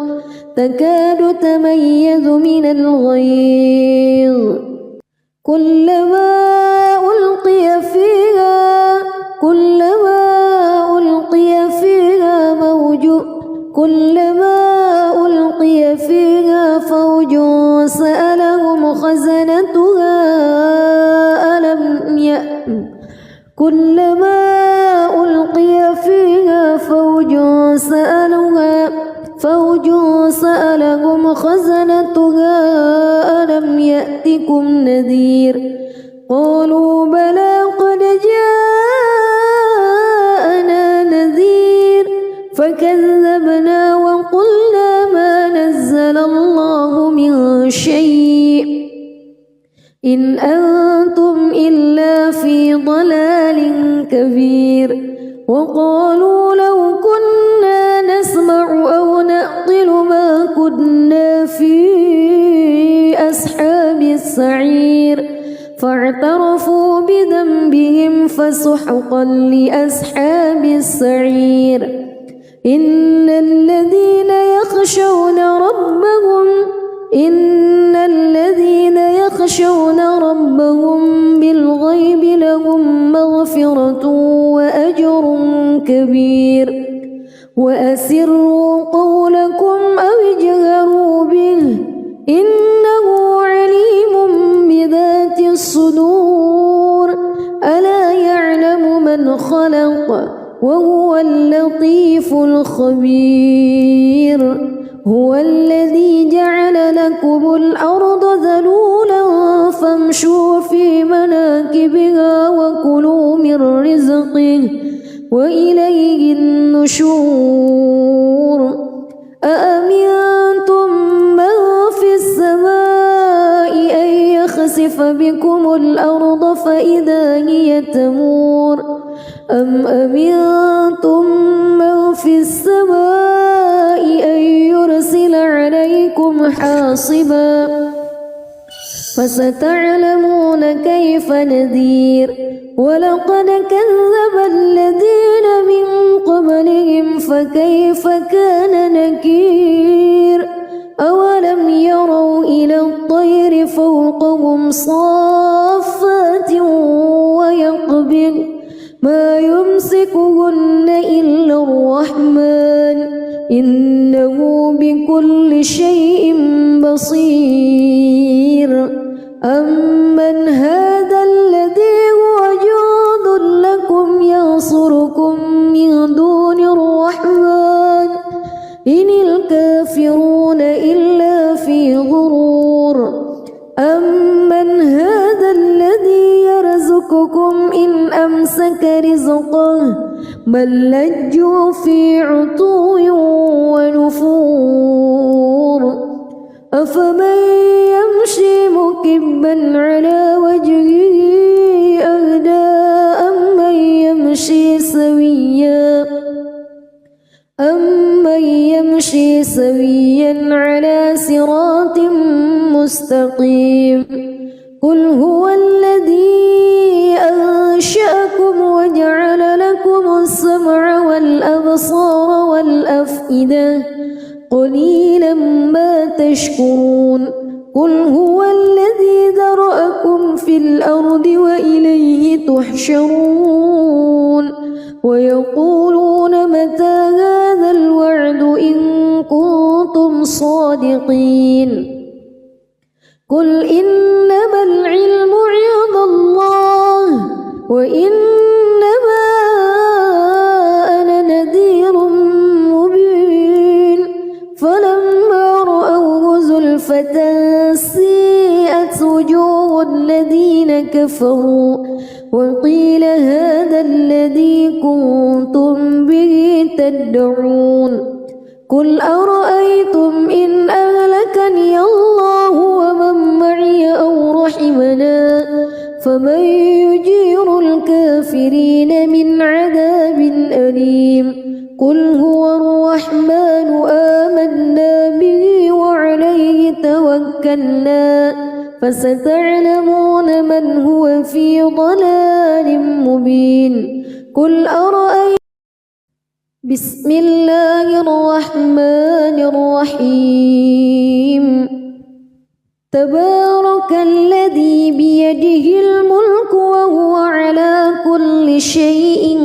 تكاد تميز من الغيظ كلما ألقي فيها فوج سألهم خزنتها كلما ألقي فيها فوج سألهم خزنتها ألم يأتكم نذير قالوا بلى قد جاءنا نذير فكذبنا وقلنا ما نزل الله من شيء إن أنتم إلا في ضلال كبير وقالوا لو كنا نسمع أو نعقل ما كنا في أصحاب السعير فاعترفوا بذنبهم فسحقا لأصحاب السعير إن الذين يخشون ربهم بالغيب لهم مغفرة وأجر كبير وأسروا قولكم أو اجهروا به إنه عليم بذات الصدور ألا يعلم من خلق وهو اللطيف الخبير هو الذي جعل لكم الأرض ذلولا فامشوا في مناكبها وكلوا من رزقه وإليه النشور أأمنتم من في السماء أن يخسف بكم الأرض فإذا هي تمور أم أمنتم من في السماء أن يرسل عليكم حاصبا فستعلمون كيف نذير ولقد كذب الذين من قبلهم فكيف كان نكير أولم يروا إلى الطير فوقهم صافات ويقبض ما يمسكهن إلا الرحمن إنه بكل شيء بصير أمن هذا الذي هو جند لكم ينصركم من دون الرحمن إن الكافرون إلا في غرور أمن هذا الذي يرزقكم إن أمسك رزقه بل لجوا في عتو ونفور أفمن يمشي مكبا على وجهه أهدى أمن يمشي سويا على صراط مستقيم قل هو الذي أنشأكم وجعل لكم السمع والأبصار والأفئدة قليلا ما تشكرون قل هو الذي ذرأكم في الأرض وإليه تحشرون ويقولون متى هذا الوعد إن كنتم صادقين قل إنما العلم عند الله وإنما أنا نذير مبين فلما رأوه زلفة سيئت وجوه الذين كفروا وقيل هذا الذي كنتم به تدعون قل أرأيتم إن أهلكني الله ومن معي أو رحمنا فمن يجير الكافرين من عذاب أليم قل هو الرحمن آمنا به وعليه توكلنا فستعلمون من هو في ضلال مبين قل أرأيتم بسم الله الرحمن الرحيم تبارك الذي بيده الملك وهو على كل شيء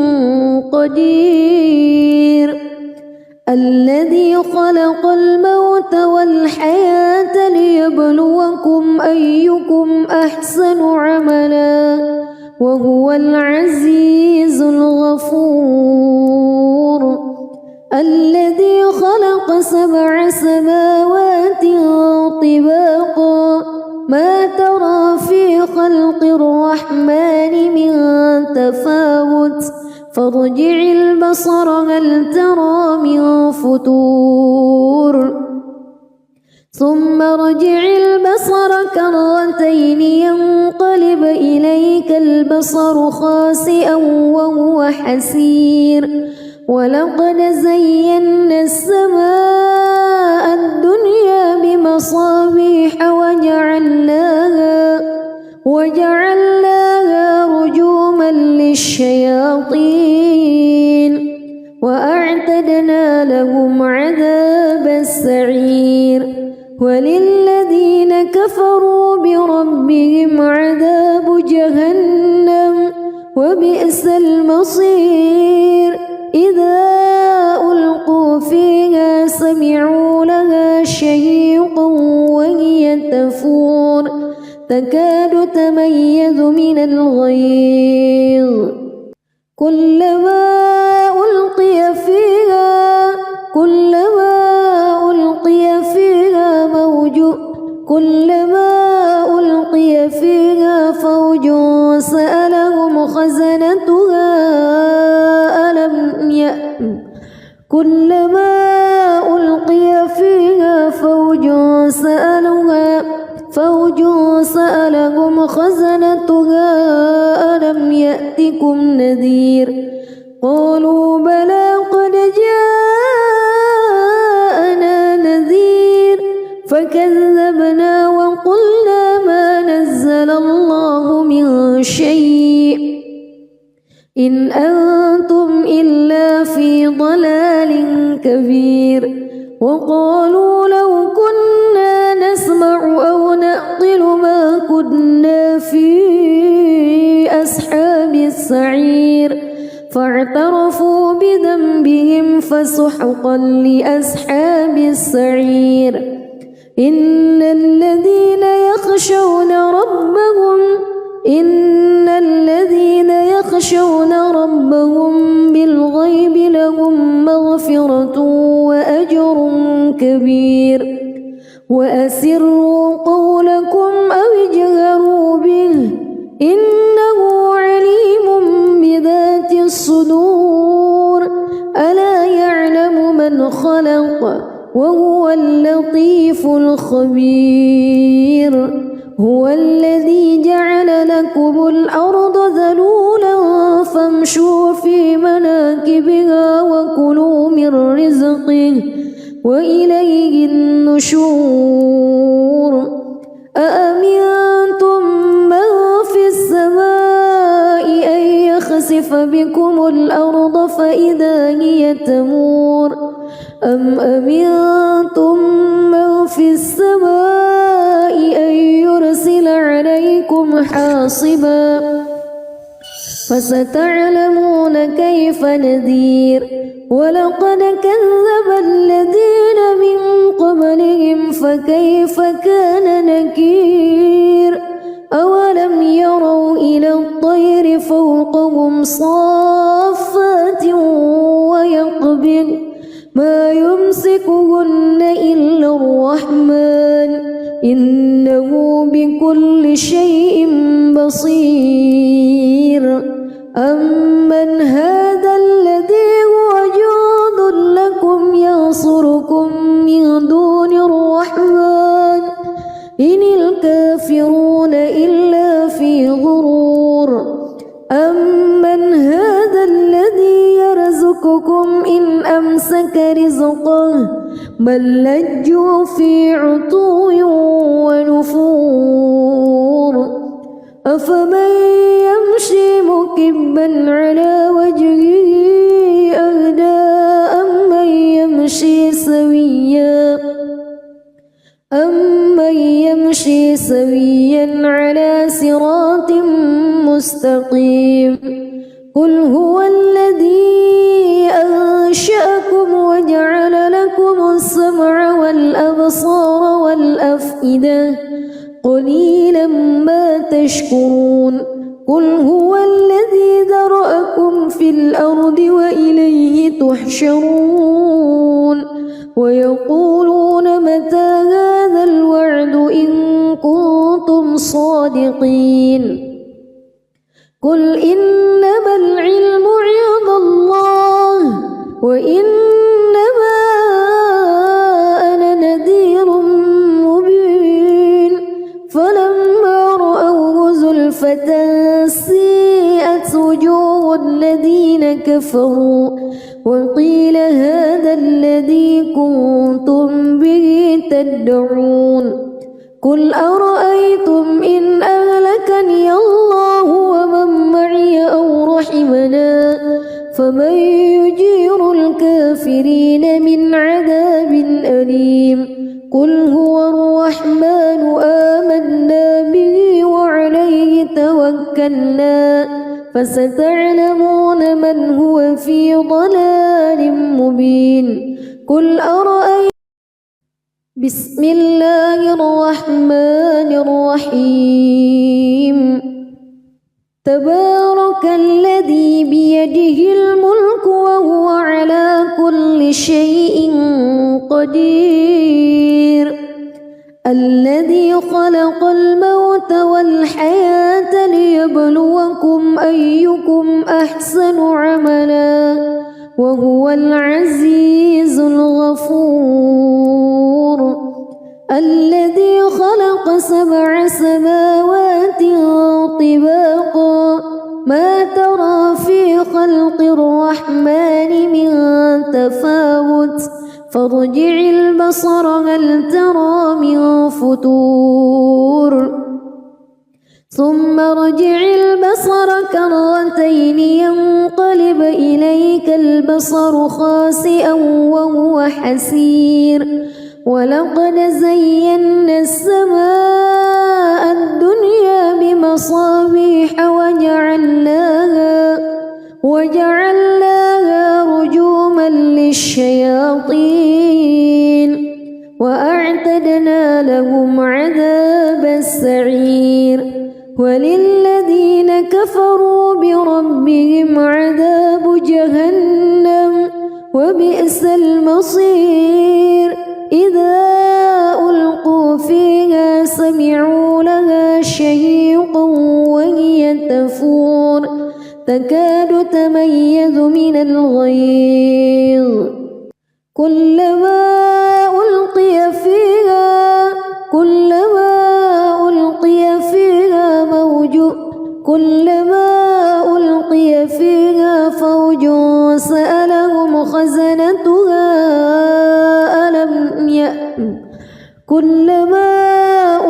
قدير الذي خلق الموت والحياة ليبلوكم أيكم أحسن عملا وهو العزيز الغفور الذي خلق 7 سماوات طباقا ما ترى في خلق الرحمن من تفاوت فارجع البصر هل ترى من فتور ثم ارجع البصر كرتين ينقلب إليك البصر خاسئا وهو حسير ولقد زينا السماء الدنيا بمصابيح وجعلناها رجوما الشياطين وأعتدنا لهم عذاب السعير وللذين كفروا بربهم عذاب جهنم وبئس المصير إذا ألقوا فيها سمعوا لها شهيقا وهي تفور تكاد تميز من الغيظ كلما ألقي فيها فوج سألهم خزنتها ألم يأتكم نذير قالوا بلى قد جاءنا نذير فكذبنا وقلنا ما نزل الله من شيء إن أنتم إلا في ضلال كبير وقالوا لو كنا نسمع أو نعقل ما كنا في أصحاب السعير فاعترفوا بذنبهم فسحقا لأصحاب السعير إن الذين يخشون ربهم بالغيب لهم مغفرة وأجر كبير وأسروا قولكم أو اجهروا به إنه عليم بذات الصدور ألا يعلم من خلق وهو اللطيف الخبير هو الذي جعل لكم الأرض ذلولا فامشوا في مناكبها وكلوا من رزقه وإليه النشور أأمنتم من في السماء أن يخسف بكم الأرض فإذا هي تمور أم أمنتم من في السماء أن يرسل عليكم حاصبا فستعلمون كيف نذير ولقد كذب الذين من قبلهم فكيف كان نكير أولم يروا إلى الطير فوقهم صافات ويقبض ما يمسكهن إلا الرحمن إنه بكل شيء بصير أمن هذا الذي هو جند لكم ينصركم من دون الرحمن إن الكافرون إلا في غرور أمن هذا الذي يرزقكم إن أمسك رزقه بل لجوا في عتو ونفور أفمن يمشي مكبا على وجهه أهدى أمن يمشي سويا على صراط مستقيم قل هو الذي أنشأكم وجعل لكم السمع والأبصار والأفئدة قليلا ما تشكرون قل هو الذي ذرأكم في الأرض وإليه تحشرون ويقولون متى هذا الوعد إن كنتم صادقين قل إنما العلم عند الله وإنما أنا نذير مبين فلما رأوه زلفة سيئت وجوه الذين كفروا وقيل هذا الذي كنتم به تدعون قل أرأيتم إن أهلكني الله ومن معي أو رحمني فمن يجير الكافرين من عذاب أليم قل هو الرحمن آمنا به وعليه توكلنا فستعلمون من هو في ضلال مبين قل أرأيتم بسم الله الرحمن الرحيم تبارك الذي بيده الملك وهو على كل شيء قدير الذي خلق الموت والحياة ليبلوكم أيكم أحسن عملا وهو العزيز الغفور الذي خلق 7 سماوات طباقا ما ترى في خلق الرحمن من تفاوت فارجع البصر هل ترى من فتور ثم ارجع البصر كرتين ينقلب إليك البصر خاسئا وهو حسير ولقد زينا السماء الدنيا بمصابيح وجعلناها رجوما للشياطين وأعتدنا لهم عذاب السعير وللذين كفروا بربهم عذاب جهنم وبئس المصير إذا ألقوا فيها سمعوا لها شهيقا وهي تفور تكاد تميز من الغيظ كلما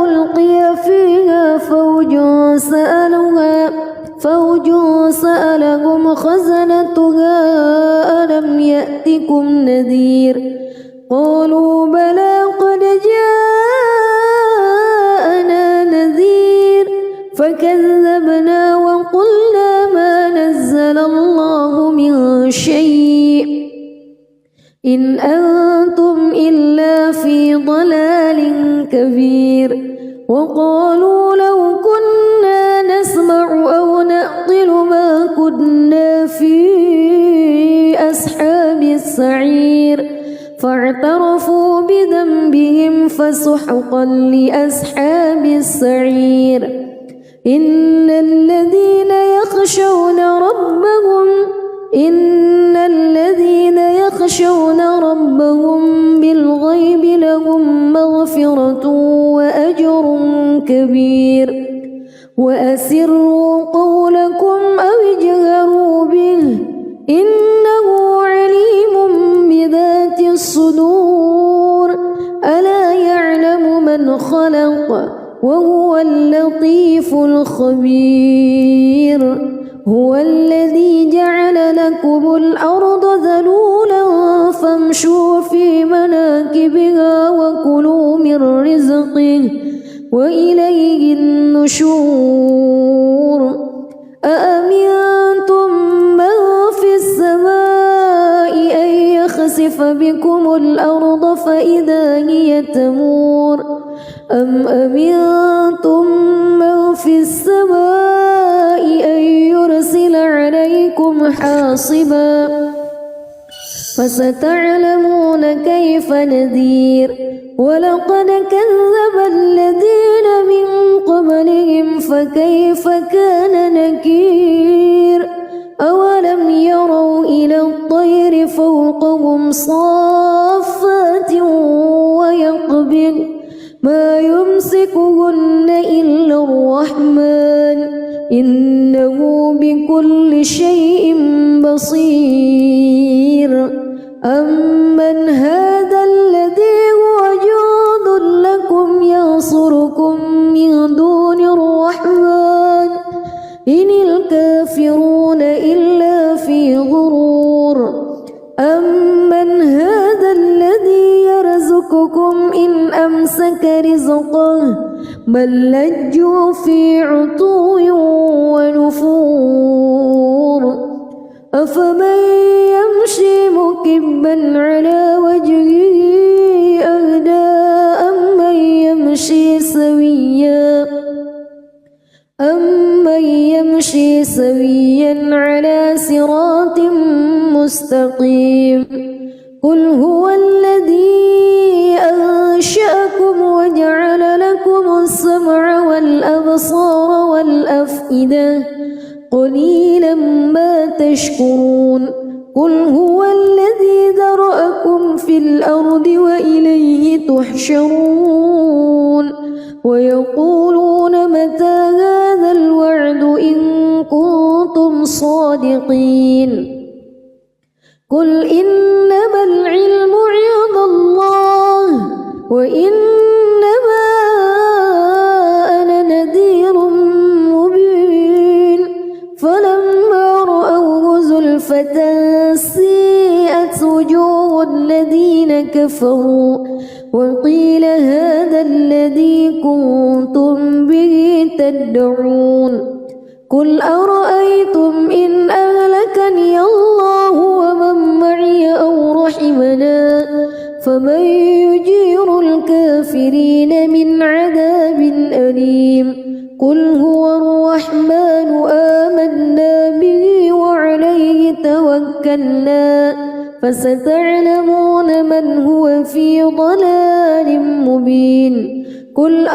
ألقي فيها فوج سألهم خزنتها ألم يأتكم نذير قالوا بلى قد جاءنا نذير فكذبنا وقلنا ما نزل الله من شيء إن أنتم إلا في ضلال كبير وقالوا لو كنا نسمع أو نعقل ما كنا في أصحاب السعير فاعترفوا بذنبهم فسحقا لأصحاب السعير إن الذين يخشون ربهم بالغيب لهم مغفرة وأجر كبير وأسروا قولكم أو اجهروا به إنه عليم بذات الصدور ألا يعلم من خلق وهو اللطيف الخبير هو الذي جعل لكم الأرض ذلولا فامشوا في مناكبها وكلوا من رزقه وإليه النشور أأمنتم من في السماء أن يخسف بكم الأرض فإذا هي تمور أم أمنتم من في السماء أن يرسل عليكم حاصبا فستعلمون كيف نذير ولقد كذب الذين من قبلهم فكيف كان نكير أولم يروا إلى الطير فوقهم صافات ويقبض ما يمسكهن إلا الرحمن إنه بكل شيء بصير أمن هذا الذي هو جند لكم ينصركم من دون الرحمن إن الكافرون إلا في غرور أمسك رزقه بل لجوا في عتو ونفور أفمن يمشي مكبا على وجهه أهدى أمن يمشي سويا على صراط مستقيم قل هو الذي أنشأكم وجعل لكم السمع والأبصار والأفئدة قليلا ما تشكرون قل هو الذي ذرأكم في الأرض وإليه تحشرون ويقولون متى هذا الوعد إن كنتم صادقين قل إنما العلم عند الله وإنما أنا نذير مبين فلما رأوه زلفة سيئت وجوه الذين كفروا وقيل هذا الذي كنتم به تدعون قل أرأيتم إن أهلكني الله ومن معي أو رحمنا فمن يجير الكافرين من عذاب أليم قل هو الرحمن آمنا به وعليه توكلنا فستعلمون من هو في ضلال مبين قل